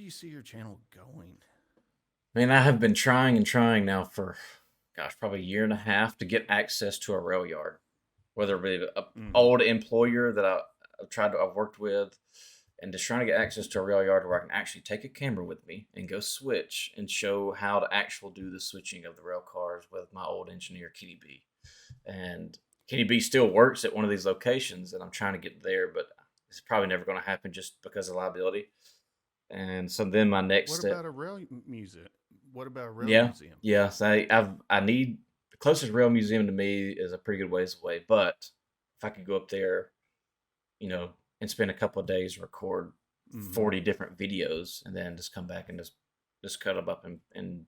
you see your channel going? I mean, I have been trying and trying now for, gosh, probably a year and a half to get access to a rail yard, whether it be an Mm-hmm. old employer that I've worked with, and just trying to get access to a rail yard where I can actually take a camera with me and go switch and show how to actually do the switching of the rail cars with my old engineer, Kitty B. And Kitty B still works at one of these locations, and I'm trying to get there, but it's probably never going to happen just because of liability. And so then my next What step, about a rail museum? What about a rail yeah, museum? yeah. So I need the closest rail museum to me is a pretty good ways away. But if I could go up there, you know, and spend a couple of days record Mm-hmm. 40 different videos, and then just come back and just cut them up and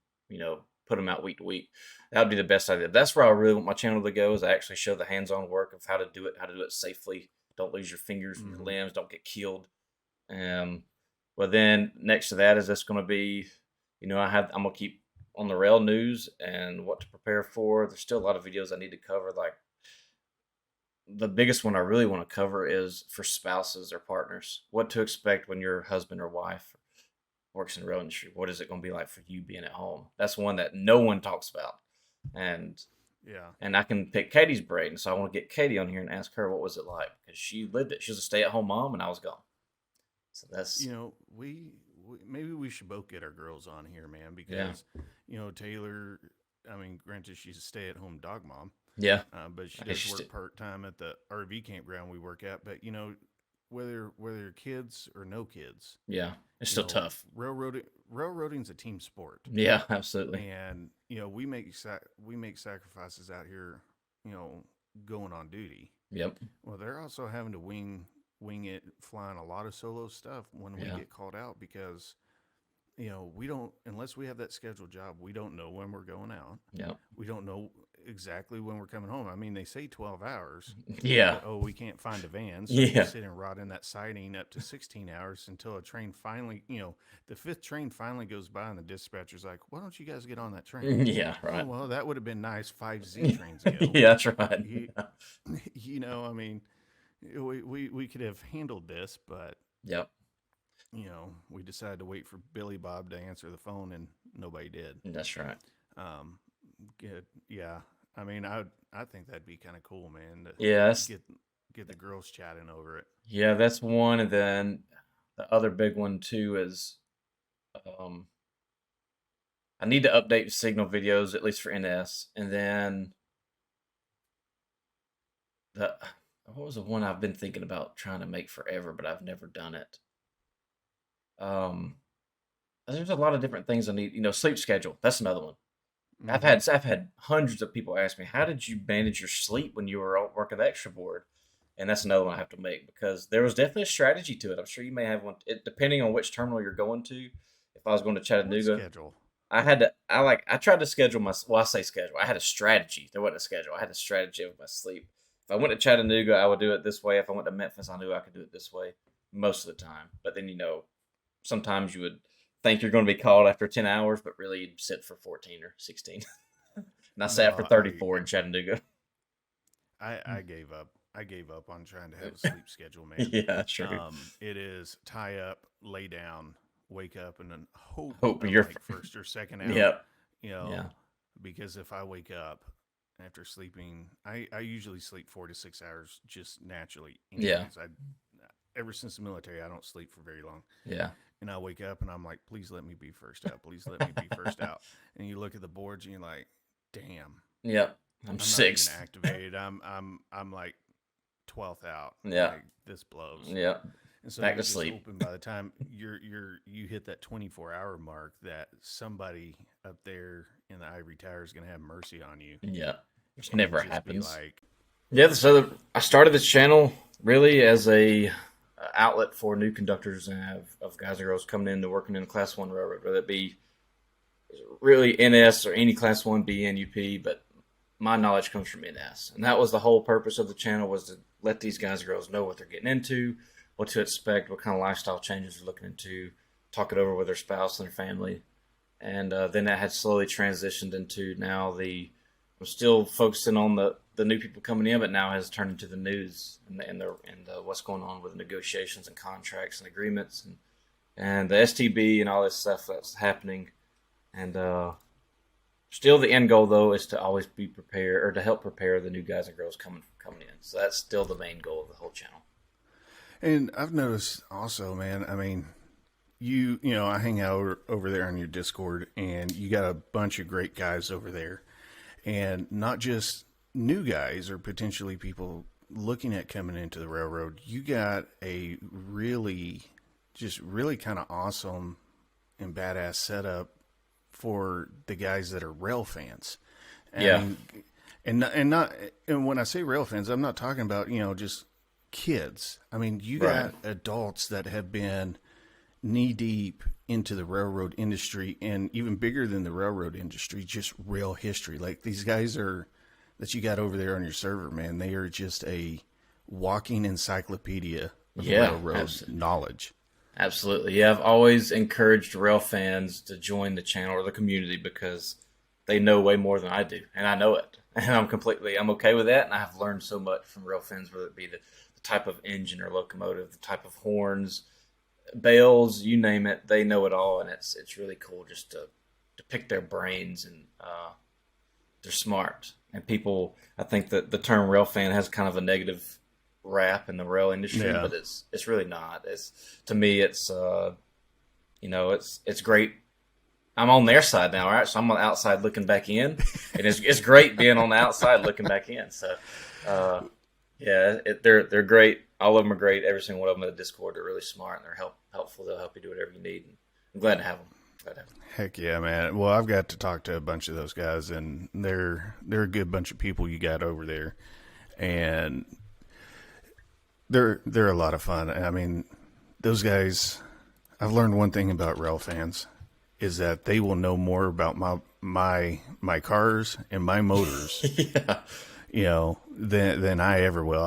put them out week to week. That would be the best idea. That's where I really want my channel to go. Is I actually show the hands-on work of how to do it safely. Don't lose your fingers and your Mm-hmm. limbs. Don't get killed. Um, well, then next to that is just going to be, I'm gonna keep on the rail news and what to prepare for. There's still a lot of videos I need to cover. Like the biggest one I really want to cover is for spouses or partners. What to expect when your husband or wife works in the rail industry. What is it going to be like for you being at home? That's one that no one talks about, and Yeah. and I can pick Katie's brain. So I want to get Katie on here and ask her what was it like because she lived it. She was a stay-at-home mom, and I was gone. So that's We maybe we should both get our girls on here, man, yeah, because Taylor. I mean, granted, she's a stay-at-home dog mom, yeah. but she I guess does she work st- part time at the RV campground we work at. But whether kids or no kids, yeah, it's still tough. railroading's a team sport, Yeah, absolutely. and we make sacrifices out here, you know, going on duty. Yep. Well, they're also having to wing it, flying a lot of solo stuff when we Yeah. get called out because we don't, unless we have that scheduled job, we don't know when we're going out. Yep. We don't know exactly when we're coming home. I mean, they say 12 hours, Yeah. but oh, we can't find a van. So you Yeah. sit and rot in that siding up to 16 hours until a train finally, the fifth train finally goes by and the dispatcher's like, why don't you guys get on that train? Yeah. Oh, Right. well, that would have been nice 5Z trains ago. Yeah, that's right. You, I mean, we could have handled this, but Yep. we decided to wait for Billy Bob to answer the phone, and nobody did. That's right. Um, Good, yeah. I mean, I think that'd be kind of cool, man, to Yeah. That's get get the girls chatting over it. yeah. That's one, and then the other big one too is um, I need to update signal videos at least for NS, and then the what was the one I've been thinking about trying to make forever, but I've never done it. Um, there's a lot of different things I need. Sleep schedule. That's another one. Mm-hmm. I've had hundreds of people ask me, "How did you manage your sleep when you were out working the extra board?" And that's another one I have to make because there was definitely a strategy to it. I'm sure you may have one, depending on which terminal you're going to. If I was going to What Chattanooga, schedule? I tried to schedule I say schedule. I had a strategy. There wasn't a schedule. I had a strategy of my sleep. If I went to Chattanooga, I would do it this way. If I went to Memphis, I knew I could do it this way most of the time. But then, sometimes you would think you're going to be called after 10 hours, but really you'd sit for 14 or 16. And I sat for No, 34 in Chattanooga. I gave up. I gave up on trying to have a sleep schedule, man. Yeah, true. It is tie up, lay down, wake up, and then hope Hope I'm you're. like first or second out. Yep. You know, Yeah. because if I wake up after sleeping, I usually sleep 4 to 6 hours just naturally. Yeah. Anyways, I ever since the military, I don't sleep for very long. Yeah. And I wake up and I'm like, please let me be first out. Please let me be first out. And you look at the boards and you're like, damn, Yep. I'm I'm not even sixth. activated. I'm like 12th out. Yeah. Like this blows. Yep. And so Back you're to just sleep. hoping by the time you hit that 24-hour mark that somebody up there in the ivory tower is going to have mercy on you Yeah. Which and never just be happens. like, Yeah. So I started this channel really as a outlet for new conductors and of guys and girls coming into working in a Class 1 railroad, whether it be really NS or any Class 1 BNUP, but my knowledge comes from NS. And that was the whole purpose of the channel, was to let these guys and girls know what they're getting into, what to expect, what kind of lifestyle changes they're looking into, talk it over with their spouse and their family. And then that had slowly transitioned into now I'm still focusing on the new people coming in, but now has turned into the news and what's going on with negotiations and contracts and agreements and the STB and all this stuff that's happening. And still, the end goal though is to always be prepared, or to help prepare the new guys and girls coming in. So that's still the main goal of the whole channel. And I've noticed also, man, I mean, you know, I hang out over there on your Discord, and you got a bunch of great guys over there, and not just new guys or potentially people looking at coming into the railroad. You got a really, just really kind of awesome and badass setup for the guys that are rail fans. Yeah. And when I say rail fans, I'm not talking about, you know, just kids. I mean, you got adults that have been knee deep into the railroad industry, and even bigger than the railroad industry, just rail history. Like these guys that you got over there on your server, man, they are just a walking encyclopedia of railroad knowledge. Absolutely. Yeah, I've always encouraged rail fans to join the channel or the community because they know way more than I do, and I know it. And I'm okay with that, and I have learned so much from rail fans, whether it be the type of engine or locomotive, the type of horns, bells, you name it, they know it all, and it's really cool just to pick their brains, and they're smart. And people, I think that the term rail fan has kind of a negative rap in the rail industry, but it's really not. To me, it's it's great. I'm on their side now, right? So I'm on the outside looking back in, and it's great being on the outside looking back in. So they're great. All of them are great. Every single one of them in the Discord, they're really smart, and they're helpful. They'll help you do whatever you need. And I'm glad to have them. Heck yeah, man. Well, I've got to talk to a bunch of those guys, and they're a good bunch of people you got over there, and they're a lot of fun. I mean, those guys. I've learned one thing about rail fans is that they will know more about my cars and my motors. You know, than I ever will.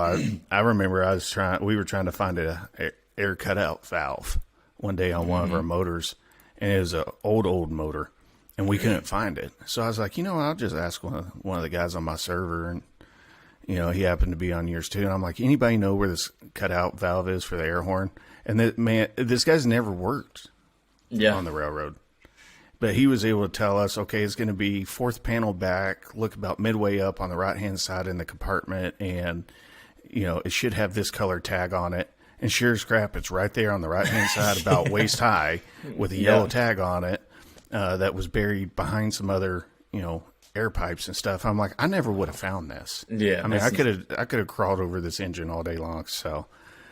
I remember we were trying to find a air cutout valve one day on one of our motors, and it was an old motor, and we couldn't find it. So I was like, you know, I'll just ask one of the guys on my server, and you know, he happened to be on yours too. And I'm like, anybody know where this cutout valve is for the air horn? And this guy's never worked on the railroad. But he was able to tell us, okay, it's going to be fourth panel back, look about midway up on the right-hand side in the compartment, and, you know, it should have this color tag on it. And sure as crap, it's right there on the right-hand side about waist high with a yellow tag on it that was buried behind some other, you know, air pipes and stuff. I'm like, I never would have found this. Yeah. I mean, I could have crawled over this engine all day long. So